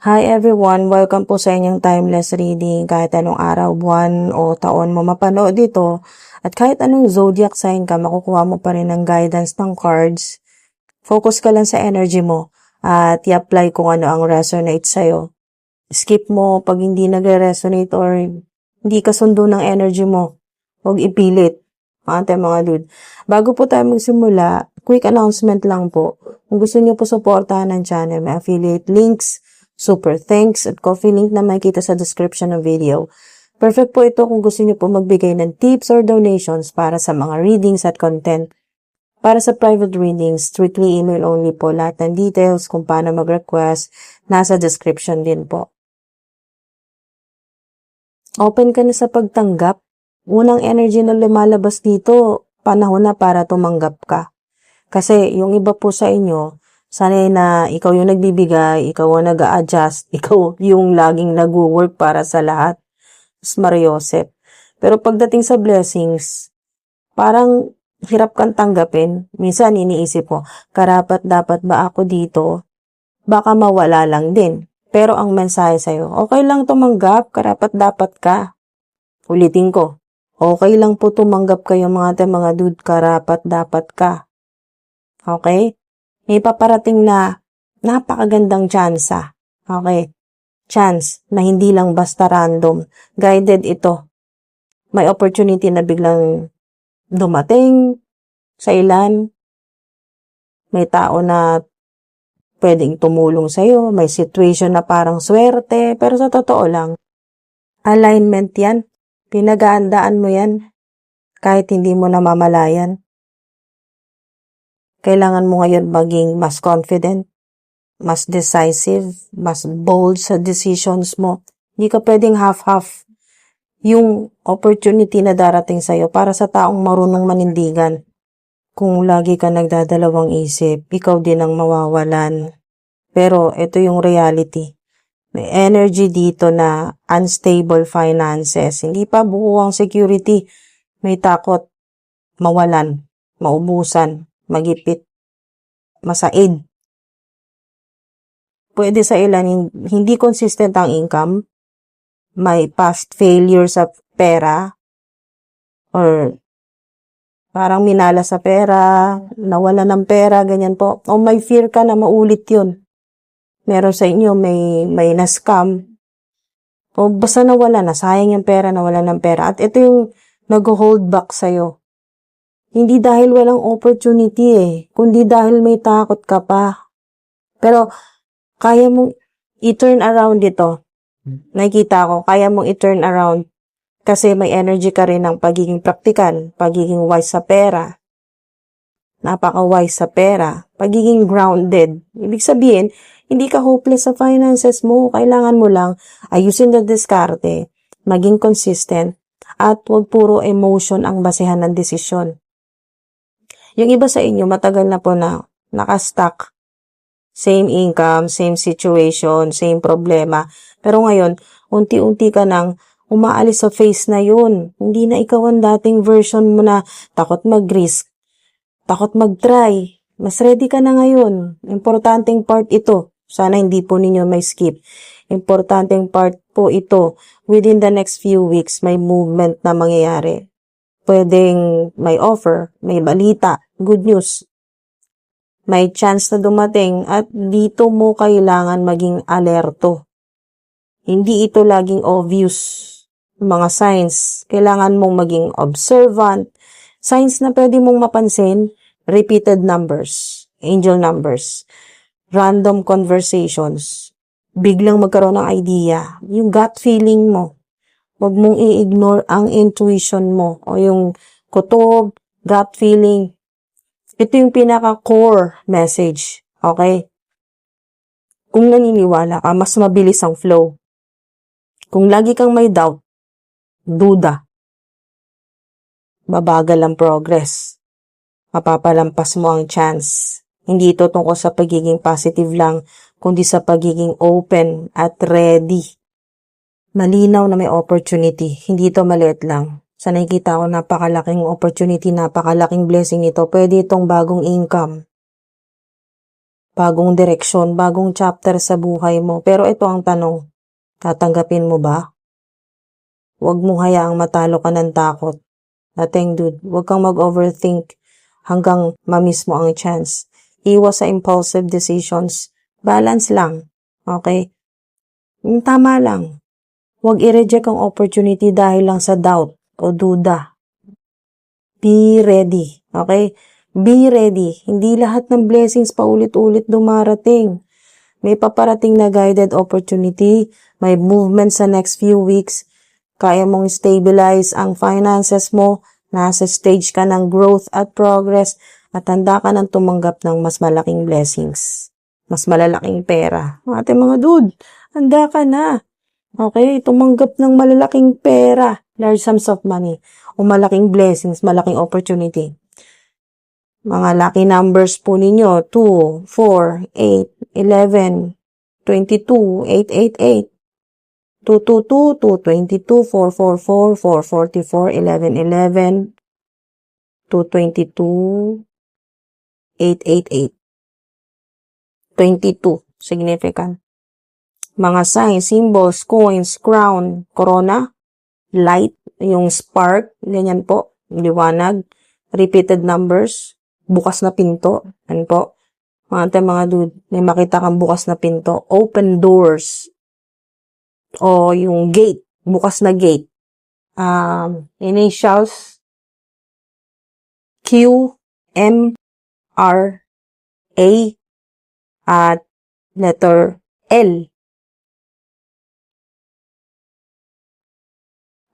Hi everyone! Welcome po sa inyong timeless reading. Kahit anong araw, buwan o taon mo mapanood dito at kahit anong zodiac sign ka, makukuha mo pa rin ng guidance ng cards. Focus ka lang sa energy mo at i-apply kung ano ang resonate sa'yo. Skip mo pag hindi nagre-resonate or hindi kasundo ng energy mo. Huwag ipilit. Mga dude. Bago po tayo magsimula, quick announcement lang po. Kung gusto niyo po suportahan ng channel, may affiliate links, super thanks at coffee link na makikita sa description ng video. Perfect po ito kung gusto niyo po magbigay ng tips or donations para sa mga readings at content. Para sa private readings, strictly email only po. Lahat ng details kung paano mag-request, nasa description din po. Open ka na sa pagtanggap. Unang energy na lumalabas dito, panahon na para tumanggap ka. Kasi yung iba po sa inyo, sanay na ikaw yung nagbibigay, ikaw ang nag-a-adjust, ikaw yung laging nag-work para sa lahat. Mas Mariosep. Pero pagdating sa blessings, parang hirap kang tanggapin. Minsan iniisip mo, karapat dapat ba ako dito? Baka mawala lang din. Pero ang mensahe sa'yo, okay lang tumanggap, karapat dapat ka. Ulitin ko, okay lang po tumanggap kayo mga dude, karapat dapat ka. Okay? May paparating na napakagandang tsansa. Okay? Chance na hindi lang basta random. Guided ito. May opportunity na biglang dumating sa ilan. May tao na pwedeng tumulong sa'yo. May situation na parang swerte. Pero sa totoo lang, alignment yan. Pinagaandaan mo yan. Kahit hindi mo namamalayan. Kailangan mo ngayon maging mas confident, mas decisive, mas bold sa decisions mo. Hindi ka pwedeng half-half yung opportunity na darating sa'yo para sa taong marunong manindigan. Kung lagi ka nagdadalawang isip, ikaw din ang mawawalan. Pero ito yung reality. May energy dito na unstable finances. Hindi pa buo ang security. May takot mawalan, maubusan, magipit, masaid. Pwede sa ilan, hindi consistent ang income, may past failure sa pera, or parang minala sa pera, nawala ng pera, ganyan po. O may fear ka na maulit yun. Meron sa inyo, may na-scam. O basta nawala na, sayang yung pera, nawala ng pera. At ito yung nag-hold back sa'yo. Hindi dahil walang opportunity kundi dahil may takot ka pa. Pero kaya mong i-turn around ito. Nakikita ko, kaya mong i-turn around kasi may energy ka rin ng pagiging practical, pagiging wise sa pera, napaka-wise sa pera, pagiging grounded. Ibig sabihin, hindi ka hopeless sa finances mo. Kailangan mo lang ayusin na diskarte, maging consistent, at huwag puro emotion ang basehan ng desisyon. Yung iba sa inyo, matagal na po na nakastuck. Same income, same situation, same problema. Pero ngayon, unti-unti ka nang umaalis sa phase na yun. Hindi na ikaw ang dating version mo na takot mag-risk, takot mag-try. Mas ready ka na ngayon. Importanteng part ito. Sana hindi po ninyo may skip. Importanteng part po ito. Within the next few weeks, may movement na mangyayari. Pwedeng may offer, may balita, good news. May chance na dumating at dito mo kailangan maging alerto. Hindi ito laging obvious. Mga signs, kailangan mong maging observant. Signs na pwede mong mapansin, repeated numbers, angel numbers, random conversations, biglang magkaroon ng idea, yung gut feeling mo. Huwag mong i-ignore ang intuition mo o yung kutob, gut feeling. Ito yung pinaka-core message. Okay? Kung naniniwala ka, mas mabilis ang flow. Kung lagi kang may doubt, duda, babagal ang progress. Mapapalampas mo ang chance. Hindi ito tungkol sa pagiging positive lang, kundi sa pagiging open at ready. Malinaw na may opportunity. Hindi ito maliit lang. Sa nakikita ko, napakalaking opportunity, napakalaking blessing ito. Pwede itong bagong income. bagong direksyon, bagong chapter sa buhay mo. Pero ito ang tanong, tatanggapin mo ba? Huwag mong hayaang matalo ka ng takot. Nating dude, huwag kang mag-overthink hanggang ma-miss mo ang chance. Iwas sa impulsive decisions. Balance lang. Okay? Tama lang. Huwag i-reject ang opportunity dahil lang sa doubt o duda. Be ready. Okay? Be ready. Hindi lahat ng blessings paulit-ulit dumarating. May paparating na guided opportunity. May movement sa next few weeks. Kaya mong stabilize ang finances mo. Nasa stage ka ng growth at progress. At handa ka ng tumanggap ng mas malaking blessings. Mas malalaking pera. Ating mga dude, handa ka na. Okay, tumanggap ng malalaking pera, large sums of money, o malaking blessings, malaking opportunity. Mga lucky numbers po ninyo, 2, 4, 8, 11, 22, 888, 222, 222, 444, 444, 1111, 222, 888, 22, significant. Mga signs, symbols, coins, crown, corona, light, yung spark, ganyan po, liwanag, repeated numbers, bukas na pinto, yan po. Mga dude, may makita kang bukas na pinto, open doors, o yung gate, bukas na gate, initials, Q, M, R, A, at letter L.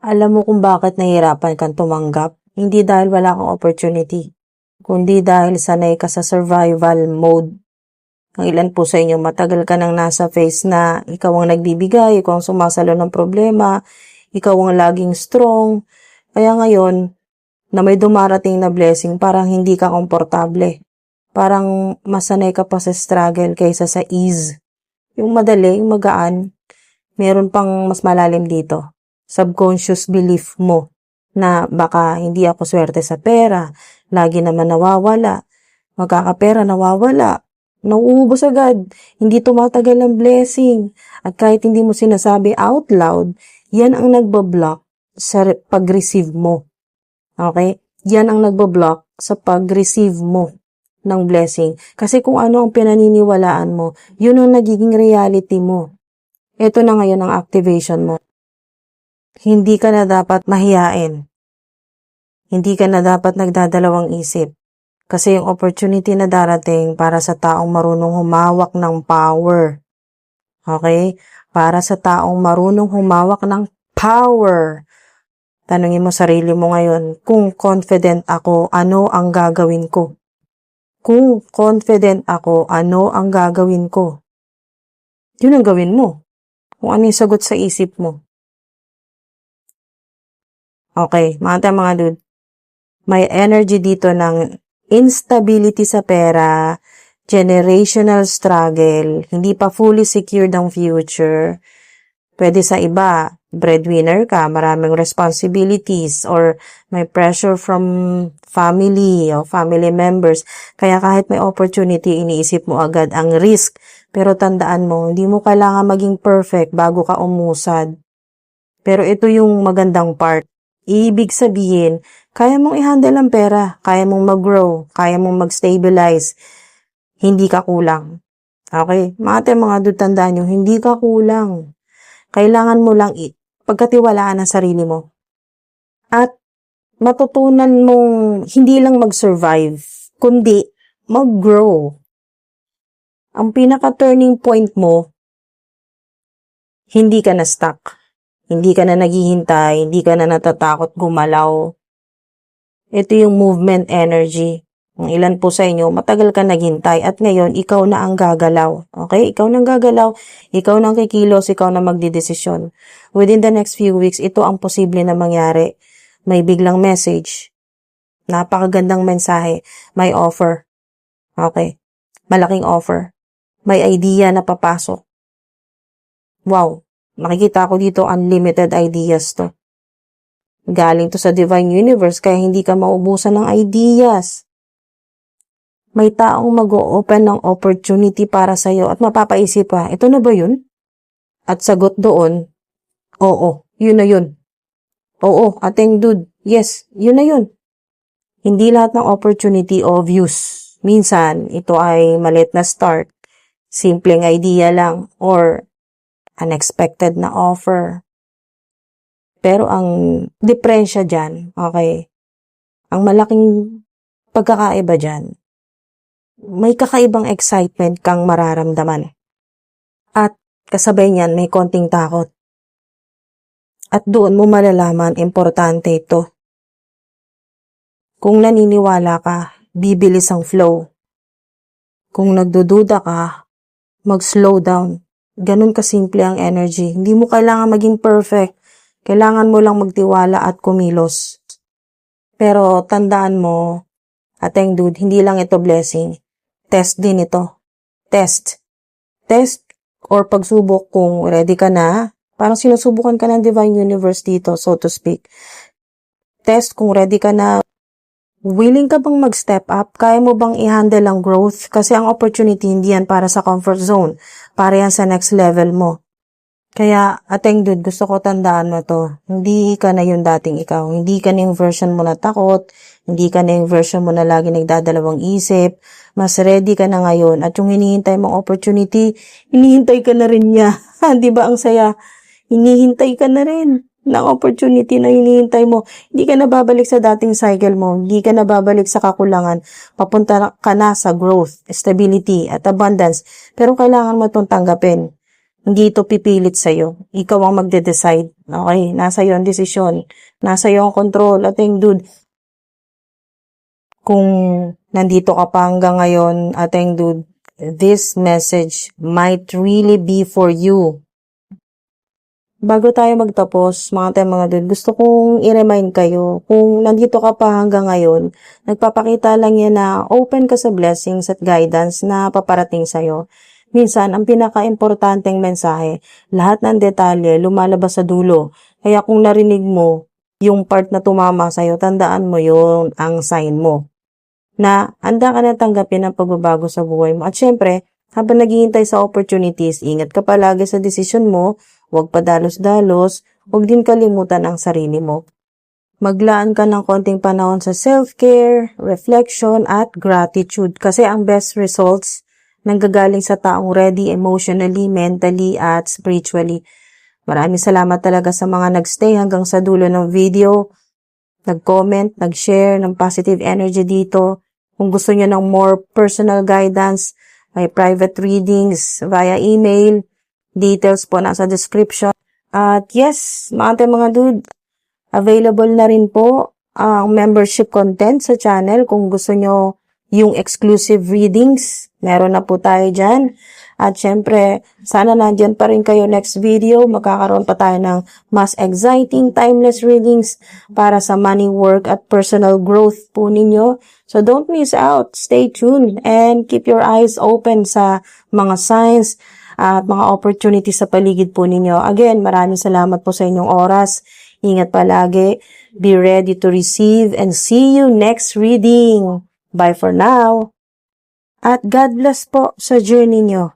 Alam mo kung bakit nahihirapan kang tumanggap? Hindi dahil wala kang opportunity, kundi dahil sanay ka sa survival mode. Ang ilan po sa inyo, matagal ka nang nasa phase na ikaw ang nagbibigay, ikaw ang sumasalo ng problema, ikaw ang laging strong. Kaya ngayon, na may dumarating na blessing, parang hindi ka komportable. Parang masanay ka pa sa struggle kaysa sa ease. Yung madali, yung magaan, meron pang mas malalim dito. Subconscious belief mo na baka hindi ako swerte sa pera, lagi naman nawawala, magkakapera nawawala, nauubos agad, hindi tumatagal ang blessing. At kahit hindi mo sinasabi out loud, yan ang nagbablock sa pag-receive mo. Okay? Yan ang nagbablock sa pag-receive mo ng blessing. Kasi kung ano ang pinaniniwalaan mo, yun ang nagiging reality mo. Ito na ngayon ang activation mo. Hindi ka na dapat mahiyain. Hindi ka na dapat nagdadalawang isip. Kasi yung opportunity na darating para sa taong marunong humawak ng power. Okay? Para sa taong marunong humawak ng power. Tanungin mo sarili mo ngayon, kung confident ako, ano ang gagawin ko? Kung confident ako, ano ang gagawin ko? Yun ang gawin mo. Kung ano yung sagot sa isip mo. Okay, mga dude. May energy dito ng instability sa pera, generational struggle, hindi pa fully secured ang future. Pwede sa iba, breadwinner ka, maraming responsibilities, or may pressure from family o family members. Kaya kahit may opportunity, iniisip mo agad ang risk. Pero tandaan mo, hindi mo kailangan maging perfect bago ka umusad. Pero ito yung magandang part. Ibig sabihin, kaya mong i-handle ang pera, kaya mong mag-grow, kaya mong mag-stabilize, hindi ka kulang. Okay? Mga dude, tandaan nyo, hindi ka kulang. Kailangan mo lang pagkatiwalaan ang sarili mo. At matutunan mong hindi lang mag-survive, kundi mag-grow. Ang pinaka-turning point mo, hindi ka na stuck. Hindi ka na naghihintay, hindi ka na natatakot gumalaw. Ito yung movement energy. Ang ilan po sa inyo, matagal ka naghintay at ngayon, ikaw na ang gagalaw. Okay? Ikaw na ang gagalaw, ikaw na ang kikilos, ikaw na magdidesisyon. Within the next few weeks, ito ang posible na mangyari. May biglang message. Napakagandang mensahe. May offer. Okay? Malaking offer. May idea na papasok. Wow! Nakikita ko dito unlimited ideas to. Galing to sa Divine Universe kaya hindi ka maubusan ng ideas. may taong mag-o-open ng opportunity para sa'yo at mapapaisip ka, ito na ba yun? At sagot doon, oo, yun na yun. Oo, ating dude, yes, yun na yun. Hindi lahat ng opportunity obvious. Minsan, ito ay maliit na start, simpleng idea lang, or unexpected na offer. Pero ang diferensya dyan, okay, ang malaking pagkakaiba dyan, may kakaibang excitement kang mararamdaman. At kasabay niyan, may konting takot. At doon mo malalaman, importante ito. Kung naniniwala ka, bibilis ang flow. Kung nagdududa ka, mag-slow down. Ganun kasimple ang energy. Hindi mo kailangan maging perfect. Kailangan mo lang magtiwala at kumilos. Pero tandaan mo, ating dude, hindi lang ito blessing. Test din ito. Test. Test or pagsubok kung ready ka na. Parang sinusubukan ka ng Divine Universe dito, so to speak. Test kung ready ka na. Willing ka bang mag-step up? Kaya mo bang i-handle ang growth? Kasi ang opportunity hindi yan para sa comfort zone. Para yan sa next level mo. Kaya, ating dude, gusto ko tandaan mo to. Hindi ka na yung dating ikaw. Hindi ka na yung version mo na takot. Hindi ka na yung version mo na lagi nagdadalawang isip. Mas ready ka na ngayon. At yung hinihintay mong opportunity, hinihintay ka na rin niya. Di ba ang saya? Hinihintay ka na rin ng opportunity na hinihintay mo. Hindi ka na babalik sa dating cycle mo. Hindi ka na babalik sa kakulangan. Papunta ka na sa growth, stability, at abundance. Pero kailangan mo itong tanggapin. Hindi ito pipilit sa'yo. Ikaw ang magde-decide. Okay? Nasa iyo ang desisyon. Nasa iyo ang control. Ating dude, kung nandito ka pa hanggang ngayon, ating dude, this message might really be for you. Bago tayo magtapos, mga dude, gusto kong i-remind kayo, kung nandito ka pa hanggang ngayon, nagpapakita lang yan na open ka sa blessings at guidance na paparating sa'yo. Minsan, ang pinaka-importanteng mensahe, lahat ng detalye lumalabas sa dulo. Kaya kung narinig mo yung part na tumama sa'yo, tandaan mo yun ang sign mo. Na handa ka na tanggapin ang pagbabago sa buhay mo. At syempre, habang naghihintay sa opportunities, ingat ka palagi sa desisyon mo, huwag padalos-dalos, huwag din kalimutan ang sarili mo. Maglaan ka ng konting panahon sa self-care, reflection, at gratitude. Kasi ang best results nanggagaling sa taong ready emotionally, mentally, at spiritually. Maraming salamat talaga sa mga nagstay hanggang sa dulo ng video, nag-comment, nag-share ng positive energy dito. Kung gusto niyo ng more personal guidance, may private readings via email, details po nasa description. At yes, mga dude, available na rin po ang membership content sa channel. Kung gusto nyo yung exclusive readings, meron na po tayo dyan. At syempre, sana nandyan pa rin kayo next video. Magkakaroon pa tayo ng mas exciting, timeless readings para sa money, work, at personal growth po ninyo. So don't miss out. Stay tuned and keep your eyes open sa mga signs at mga opportunities sa paligid po ninyo. Again, maraming salamat po sa inyong oras. Ingat palagi. Be ready to receive and see you next reading. Bye for now. At God bless po sa journey nyo.